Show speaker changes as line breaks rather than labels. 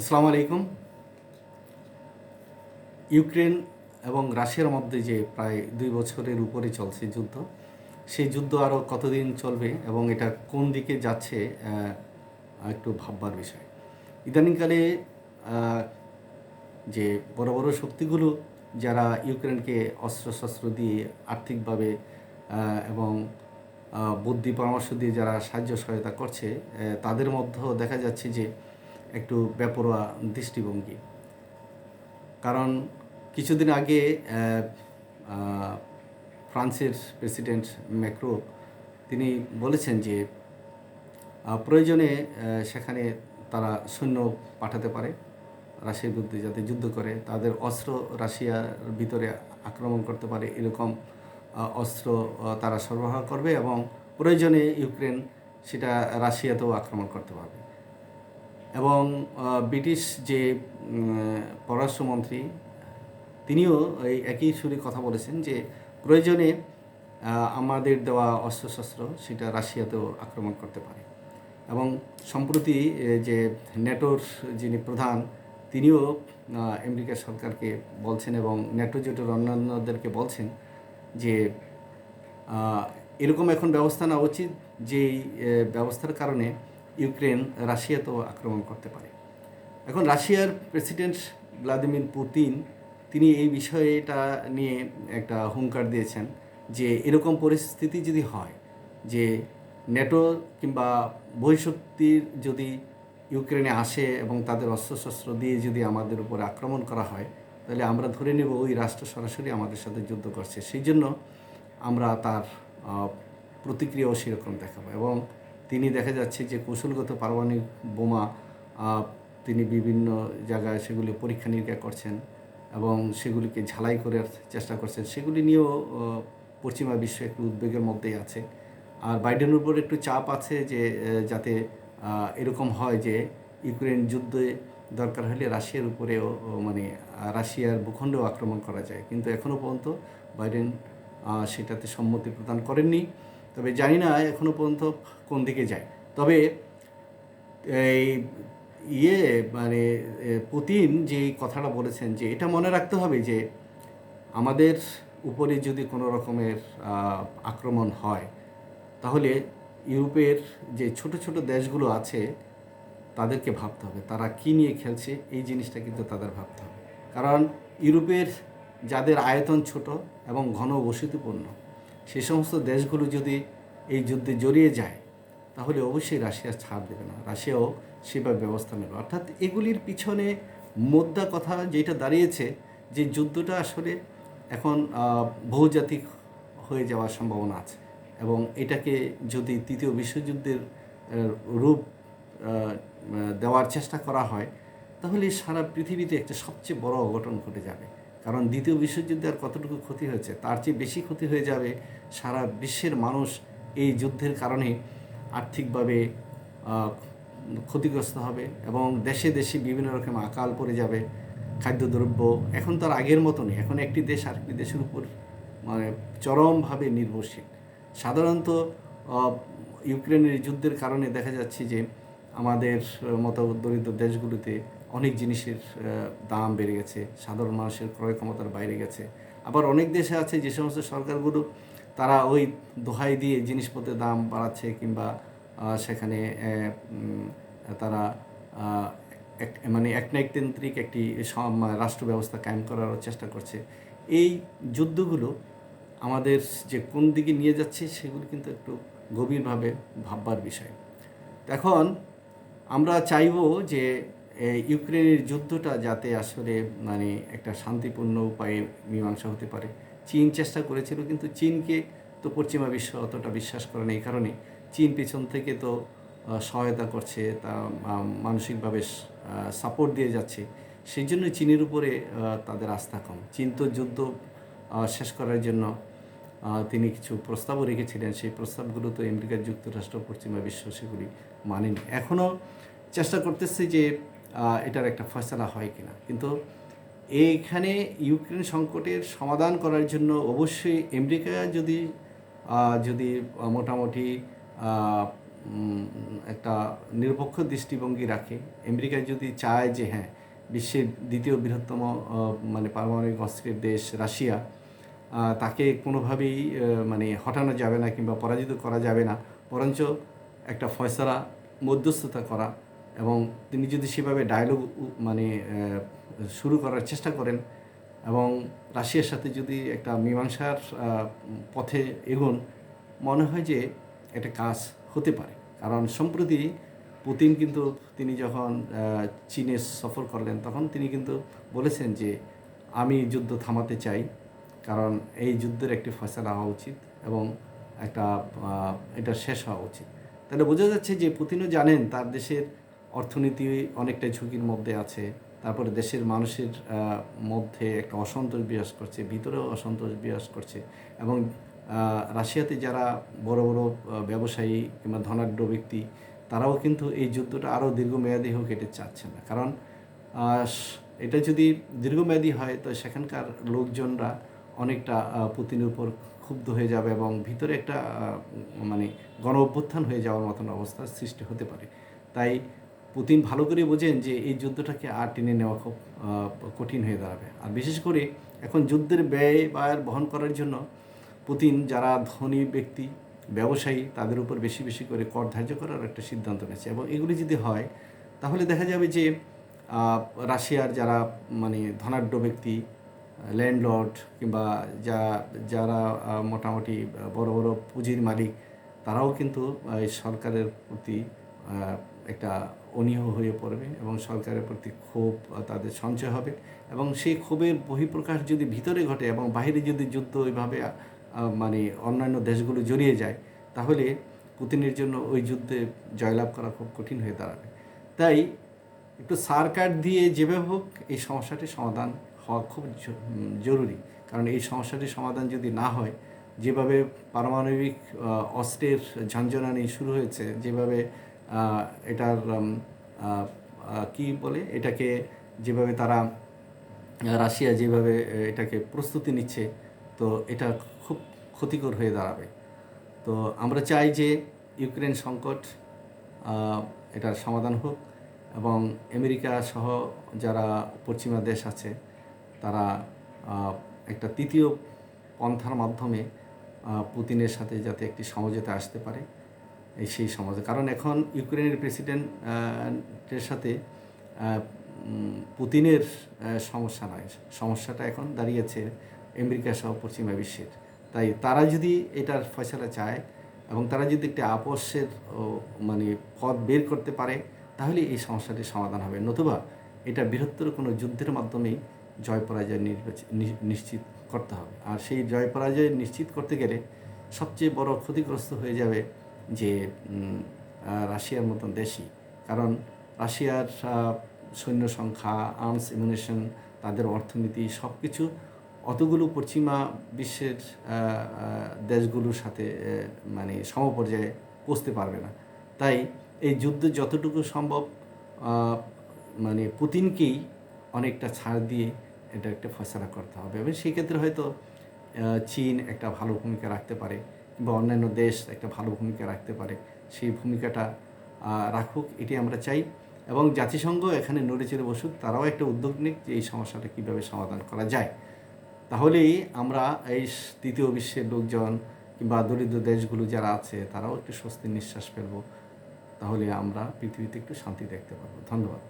আসসালামু আলাইকুম। ইউক্রেন এবং রাশিয়ার মধ্যে যে প্রায় ২ বছরের উপরে চলছে যুদ্ধ, সেই যুদ্ধ আরও কতদিন চলবে এবং এটা কোন দিকে যাচ্ছে একটু ভাববার বিষয়। ইদানিংকালে আ যে বড়, বড় শক্তিগুলো যারা ইউক্রেনকে অস্ত্রশস্ত্র দিয়ে আর্থিকভাবে এবং বুদ্ধি পরামর্শ দিয়ে যারা সাহায্য সহায়তা করছে, তাদের মধ্যেও দেখা যাচ্ছে যে একটু বেপরোয়া দৃষ্টিভঙ্গি। কারণ কিছুদিন আগে আ ফ্রান্সের প্রেসিডেন্ট ম্যাক্রো তিনি বলেছেন যে প্রয়োজনে সেখানে তারা সৈন্য পাঠাতে পারে রাশিয়ার বিরুদ্ধে যাতে যুদ্ধ করে, তাদের অস্ত্র রাশিয়ার ভিতরে আক্রমণ করতে পারে এরকম অস্ত্র তারা সরবরাহ করবে এবং প্রয়োজনে ইউক্রেন সেটা রাশিয়াতেও আক্রমণ করতে পারবে। এবং ব্রিটিশ যে পররাষ্ট্রমন্ত্রী তিনিও এই একই সুরে কথা বলেছেন যে প্রয়োজনে আমাদের দেওয়া অস্ত্রশস্ত্র সেটা রাশিয়াতেও আক্রমণ করতে পারে। এবং সম্প্রতি যে ন্যাটোর যিনি প্রধান তিনিও আমেরিকা সরকারকে বলছেন এবং ন্যাটো জোটের অন্যান্যদেরকে বলছেন যে এরকম এখন ব্যবস্থা নেওয়া উচিত যেই ব্যবস্থার কারণে ইউক্রেন রাশিয়াতেও আক্রমণ করতে পারে। এখন রাশিয়ার প্রেসিডেন্ট ভ্লাদিমির পুতিন তিনি এই বিষয়টা নিয়ে একটা হুঙ্কার দিয়েছেন যে এরকম পরিস্থিতি যদি হয় যে ন্যাটো কিংবা বহিঃশক্তির যদি ইউক্রেনে আসে এবং তাদের অস্ত্রশস্ত্র দিয়ে যদি আমাদের উপর আক্রমণ করা হয়, তাহলে আমরা ধরে নেব ওই রাষ্ট্র সরাসরি আমাদের সাথে যুদ্ধ করছে। সেই জন্য আমরা তার প্রতিক্রিয়াও সেরকম দেখাবো। এবং তিনি দেখা যাচ্ছে যে কৌশলগত পারমাণবিক বোমা তিনি বিভিন্ন জায়গায় সেগুলি পরীক্ষা নিরীক্ষা করছেন এবং সেগুলিকে ঝালাই করার চেষ্টা করছেন। সেগুলি নিয়েও পশ্চিমা বিশ্ব একটু উদ্বেগের মধ্যেই আছে। আর বাইডেনের উপর একটু চাপ আছে যে যাতে এরকম হয় যে ইউক্রেন যুদ্ধে দরকার হলে রাশিয়ার উপরেও মানে রাশিয়ার ভূখণ্ডেও আক্রমণ করা যায়। কিন্তু এখনও পর্যন্ত বাইডেন সেটাতে সম্মতি প্রদান করেননি। তবে জানি না এখনও পর্যন্ত কোন দিকে যায়। তবে এই মানে পুতিন যে কথাটা বলেছেন যে এটা মনে রাখতে হবে যে আমাদের উপরে যদি কোনো রকমের আক্রমণ হয়, তাহলে ইউরোপের যে ছোট ছোট দেশগুলো আছে তাদেরকে ভাবতে হবে তারা কী নিয়ে খেলছে, এই জিনিসটা কিন্তু তাদের ভাবতে হবে। কারণ ইউরোপের যাদের আয়তন ছোট এবং ঘন বসতিপূর্ণ সেই সমস্ত দেশগুলো যদি এই যুদ্ধে জড়িয়ে যায়, তাহলে অবশ্যই রাশিয়া ছাড় দেবে না, রাশিয়াও সেভাবে ব্যবস্থা নেবে। অর্থাৎ এগুলির পিছনে মোদ্দা কথা যেটা দাঁড়িয়েছে যে যুদ্ধটা আসলে এখন বহুজাতিক হয়ে যাওয়ার সম্ভাবনা আছে এবং এটাকে যদি তৃতীয় বিশ্বযুদ্ধের রূপ দেওয়ার চেষ্টা করা হয়, তাহলে সারা পৃথিবীতে একটা সবচেয়ে বড় অঘটন ঘটে যাবে। কারণ দ্বিতীয় বিশ্বযুদ্ধে আর কতটুকু ক্ষতি হয়েছে, তার চেয়ে বেশি ক্ষতি হয়ে যাবে। সারা বিশ্বের মানুষ এই যুদ্ধের কারণে আর্থিকভাবে ক্ষতিগ্রস্ত হবে এবং দেশে দেশে বিভিন্ন রকম আকাল পড়ে যাবে। খাদ্যদ্রব্য এখন তো আর আগের মতো নেই। এখন একটি দেশ আরেকটি দেশের উপর মানে চরমভাবে নির্ভরশীল। সাধারণত ইউক্রেনের যুদ্ধের কারণে দেখা যাচ্ছে যে আমাদের মতো দরিদ্র দেশগুলোতে অনেক জিনিসের দাম বেড়ে গেছে, সাধারণ মানুষের ক্রয় ক্ষমতার বাইরে গেছে। আবার অনেক দেশে আছে যে সমস্ত সরকারগুলো তারা ওই দোহাই দিয়ে জিনিসপত্রের দাম বাড়াচ্ছে কিংবা সেখানে তারা মানে একনায়কতান্ত্রিক একটি রাষ্ট্র ব্যবস্থা কায়েম করার চেষ্টা করছে। এই যুদ্ধগুলো আমাদের যে কোন দিকে নিয়ে যাচ্ছে সেগুলো কিন্তু একটু গভীরভাবে ভাববার বিষয়। এখন আমরা চাইব যে ইউক্রেনের যুদ্ধটা যাতে আসলে মানে একটা শান্তিপূর্ণ উপায়ে মীমাংসা হতে পারে। চীন চেষ্টা করেছিল, কিন্তু চীনকে তো পশ্চিমা বিশ্ব অতটা বিশ্বাস করে না। এই কারণে চীন পেছন থেকে তো সহায়তা করছে, তা মানসিকভাবে সাপোর্ট দিয়ে যাচ্ছে। সেই জন্য চীনের উপরে তাদের আস্থা কম। চীন তো যুদ্ধ শেষ করার জন্য তিনি কিছু প্রস্তাবও রেখেছিলেন। সেই প্রস্তাবগুলো তো আমেরিকা যুক্তরাষ্ট্র পশ্চিমা বিশ্ব সেগুলি মানেনি। এখনও চেষ্টা করতেছে যে এটার একটা ফয়সালা হয় কিনা। কিন্তু এইখানে ইউক্রেন সংকটের সমাধান করার জন্য অবশ্যই আমেরিকা যদি মোটামুটি একটা নিরপেক্ষ দৃষ্টিভঙ্গি রাখে। আমেরিকা যদি চায় যে হ্যাঁ, বিশ্বের দ্বিতীয় বৃহত্তম মানে পারমাণবিক অস্ত্রের দেশ রাশিয়া, তাকে কোনোভাবেই মানে হটানো যাবে না কিংবা পরাজিত করা যাবে না, বরঞ্চ একটা ফয়সালা, মধ্যস্থতা করা, এবং তিনি যদি সেভাবে ডায়ালগ মানে শুরু করার চেষ্টা করেন এবং রাশিয়ার সাথে যদি একটা মীমাংসার পথে এগোন, মনে হয় যে একটা কাজ হতে পারে। কারণ সম্প্রতি পুতিন কিন্তু তিনি যখন চীনে সফর করলেন তখন তিনি কিন্তু বলেছেন যে আমি যুদ্ধ থামাতে চাই, কারণ এই যুদ্ধের একটি ফয়সালা হওয়া উচিত এবং একটা এটা শেষ হওয়া উচিত। তাহলে বোঝা যাচ্ছে যে পুতিনও জানেন তার দেশের অর্থনীতি অনেকটা ঝুঁকির মধ্যে আছে, তারপরে দেশের মানুষের মধ্যে একটা অসন্তোষ বিরাজ করছে, ভিতরেও অসন্তোষ বিরাজ করছে, এবং রাশিয়াতে যারা বড় বড় ব্যবসায়ী কিংবা ধনাঢ্য ব্যক্তি, তারাও কিন্তু এই যুদ্ধটা আরও দীর্ঘমেয়াদী হোক এটা চাচ্ছে না। কারণ এটা যদি দীর্ঘমেয়াদী হয় তো সেখানকার লোকজনরা অনেকটা পুতিনের উপর ক্ষুব্ধ হয়ে যাবে এবং ভিতরে একটা মানে গণ অভ্যুত্থান হয়ে যাওয়ার মতন অবস্থার সৃষ্টি হতে পারে। তাই পুতিন ভালো করে বোঝেন যে এই যুদ্ধটাকে আর টেনে নেওয়া খুব কঠিন হয়ে দাঁড়াবে। আর বিশেষ করে এখন যুদ্ধের ব্যয় বহন করার জন্য পুতিন যারা ধনী ব্যক্তি, ব্যবসায়ী, তাদের উপর বেশি বেশি করে কর ধার্য করার একটা সিদ্ধান্ত নিয়েছে। এবং এগুলি যদি হয় তাহলে দেখা যাবে যে রাশিয়ার যারা মানে ধনাঢ্য ব্যক্তি, ল্যান্ডলর্ড কিংবা যারা মোটামুটি বড় বড় পুঁজির মালিক, তারাও কিন্তু এই সরকারের প্রতি একটা অনীহ হয়ে পড়বে এবং সরকারের প্রতি ক্ষোভ তাদের সঞ্চয় হবে। এবং সেই ক্ষোভের বহিঃপ্রকাশ যদি ভিতরে ঘটে এবং বাইরে যদি যুদ্ধ ওইভাবে মানে অন্যান্য দেশগুলো জড়িয়ে যায়, তাহলে পুতিনের জন্য ওই যুদ্ধে জয়লাভ করা খুব কঠিন হয়ে দাঁড়াবে। তাই একটু সারকার দিয়ে যেভাবে হোক এই সমস্যাটির সমাধান হওয়া খুব জরুরি। কারণ এই সমস্যাটির সমাধান যদি না হয়, যেভাবে পারমাণবিক অস্ত্রের ঝঞ্ঝনানি শুরু হয়েছে, যেভাবে এটার কি বলে এটাকে, যেভাবে তারা রাশিয়া যেভাবে এটাকে প্রস্তুতি নিচ্ছে, তো এটা খুব ক্ষতিকর হয়ে দাঁড়াবে। তো আমরা চাই যে ইউক্রেন সংকট এটার সমাধান হোক এবং আমেরিকা সহ যারা পশ্চিমা দেশ আছে তারা একটা তৃতীয় পন্থার মাধ্যমে পুতিনের সাথে যাতে একটি সমঝোতা আসতে পারে, সেই সমঝোতা। কারণ এখন ইউক্রেনের প্রেসিডেন্টের সাথে পুতিনের সমস্যা নয়, সমস্যাটা এখন দাঁড়িয়েছে আমেরিকা সহ পশ্চিমা বিশ্বের। তাই তারা যদি এটার ফয়সালা চায় এবং তারা যদি একটি আপোষের মানে পথ বের করতে পারে, তাহলে এই সমস্যাটির সমাধান হবে। নতুবা এটা বৃহত্তর কোনো যুদ্ধের মাধ্যমেই জয় পরাজয় নিশ্চিত করতে হবে। আর সেই জয় পরাজয় নিশ্চিত করতে গেলে সবচেয়ে বড় ক্ষতিগ্রস্ত হয়ে যাবে যে রাশিয়ার মতন দেশই। কারণ রাশিয়ার সৈন্য সংখ্যা, আর্মস এমিউনিশন, তাদের অর্থনীতি, সব কিছু অতগুলো পশ্চিমা বিশ্বের দেশগুলোর সাথে মানে সমপর্যায়ে পৌঁছতে পারবে না। তাই এই যুদ্ধ যতটুকু সম্ভব মানে পুতিনকেই অনেকটা ছাড় দিয়ে এটা একটা ফয়সালা করতে হবে। এবং সেই ক্ষেত্রে হয়তো চীন একটা ভালো ভূমিকা রাখতে পারে বা অন্যান্য দেশ একটা ভালো ভূমিকা রাখতে পারে। সেই ভূমিকাটা রাখুক, এটি আমরা চাই। এবং জাতিসংঘ এখানে নড়েচড়ে বসুক, তারাও একটা উদ্যোগ নিক যে এই সমস্যাটা কীভাবে সমাধান করা যায়। তাহলেই আমরা এই তৃতীয় বিশ্বের লোকজন কিংবা দরিদ্র দেশগুলো যারা আছে তারাও একটু স্বস্তির নিঃশ্বাস ফেলব। তাহলে আমরা পৃথিবীতে একটু শান্তি দেখতে পাবো। ধন্যবাদ।